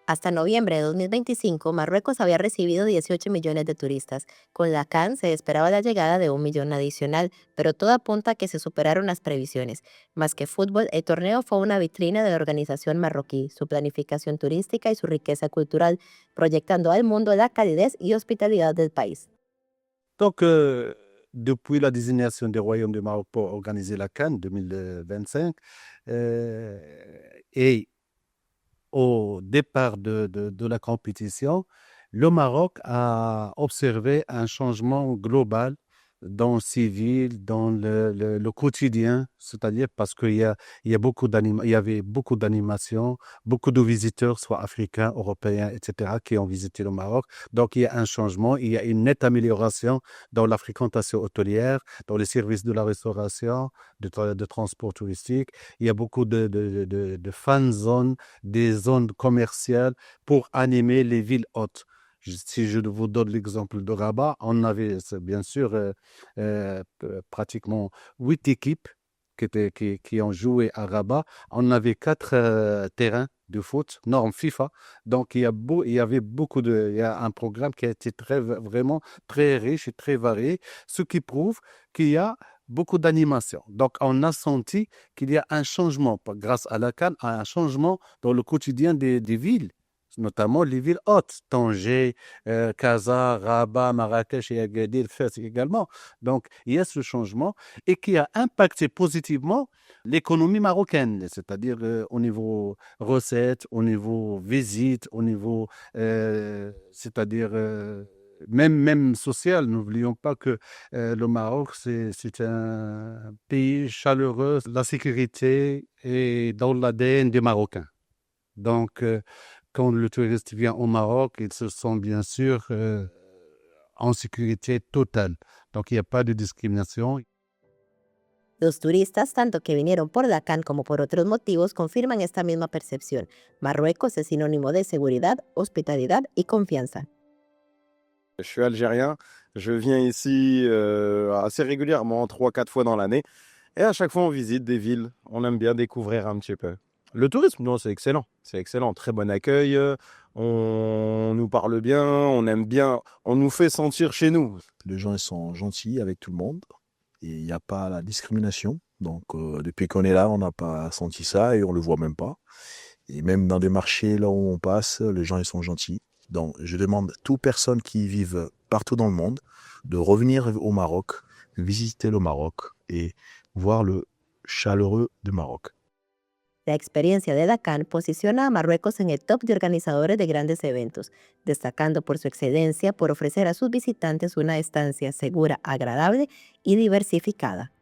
Hasta noviembre de 2025, Marruecos había recibido 18 millones de turistas. Con la CAN se esperaba la llegada de 1 millón adicional, pero todo apunta a que se superaron las previsiones. Más que fútbol, el torneo fue una vitrina de la organización marroquí, su planificación turística y su riqueza cultural, proyectando al mundo la calidez y hospitalidad del país. Donc, depuis la désignation des Royaumes du Maroc pour organiser la CAN 2025, et au départ de la compétition, le Maroc a observé un changement global dans ses villes, dans le quotidien, c'est-à-dire parce il y a il y avait beaucoup d'animations, beaucoup de visiteurs, soit africains, européens, etc., qui ont visité le Maroc. Donc, il y a un changement, il y a une nette amélioration dans la fréquentation hôtelière, dans les services de la restauration, de transport touristique. Il y a beaucoup de fan zones, des zones commerciales pour animer les villes hautes. Si je vous donne l'exemple de Rabat, on avait bien sûr pratiquement 8 équipes qui ont joué à Rabat. On avait 4 terrains de foot, norme FIFA. Donc, il y avait il y a un programme qui a été vraiment très riche et très varié, ce qui prouve qu'il y a beaucoup d'animation. Donc, on a senti qu'il y a un changement, grâce à la CAN, un changement dans le quotidien des villes, notamment les villes hautes, Tanger, Casa, Rabat, Marrakech et Agadir Fès également. Donc, il y a ce changement et qui a impacté positivement l'économie marocaine, c'est-à-dire au niveau recettes, au niveau visites, au niveau, c'est-à-dire même social. N'oublions pas que le Maroc, c'est un pays chaleureux. La sécurité est dans l'ADN des Marocains. Donc, quand le touriste vient au Maroc, il se sent bien sûr en sécurité totale. Donc, il n'y a pas de discrimination. Los turistas, tanto que vinieron por la CAN como por otros motivos, confirman esta misma percepción. Marruecos es sinónimo de seguridad, hospitalidad y confianza. Je suis algérien, je viens ici assez régulièrement, 3, 4 fois dans l'année. Et à chaque fois, on visite des villes. On aime bien découvrir un petit peu. Le tourisme, non, c'est excellent. C'est excellent. Très bon accueil. On nous parle bien. On aime bien. On nous fait sentir chez nous. Les gens ils sont gentils avec tout le monde et il n'y a pas la discrimination. Donc, depuis qu'on est là, on n'a pas senti ça et on le voit même pas. Et même dans des marchés, là où on passe, les gens ils sont gentils. Donc, je demande à toute personne qui vive partout dans le monde de revenir au Maroc, visiter le Maroc et voir le chaleureux du Maroc. La experiencia de la CAN posiciona a Marruecos en el top de organizadores de grandes eventos, destacando por su excelencia por ofrecer a sus visitantes una estancia segura, agradable y diversificada.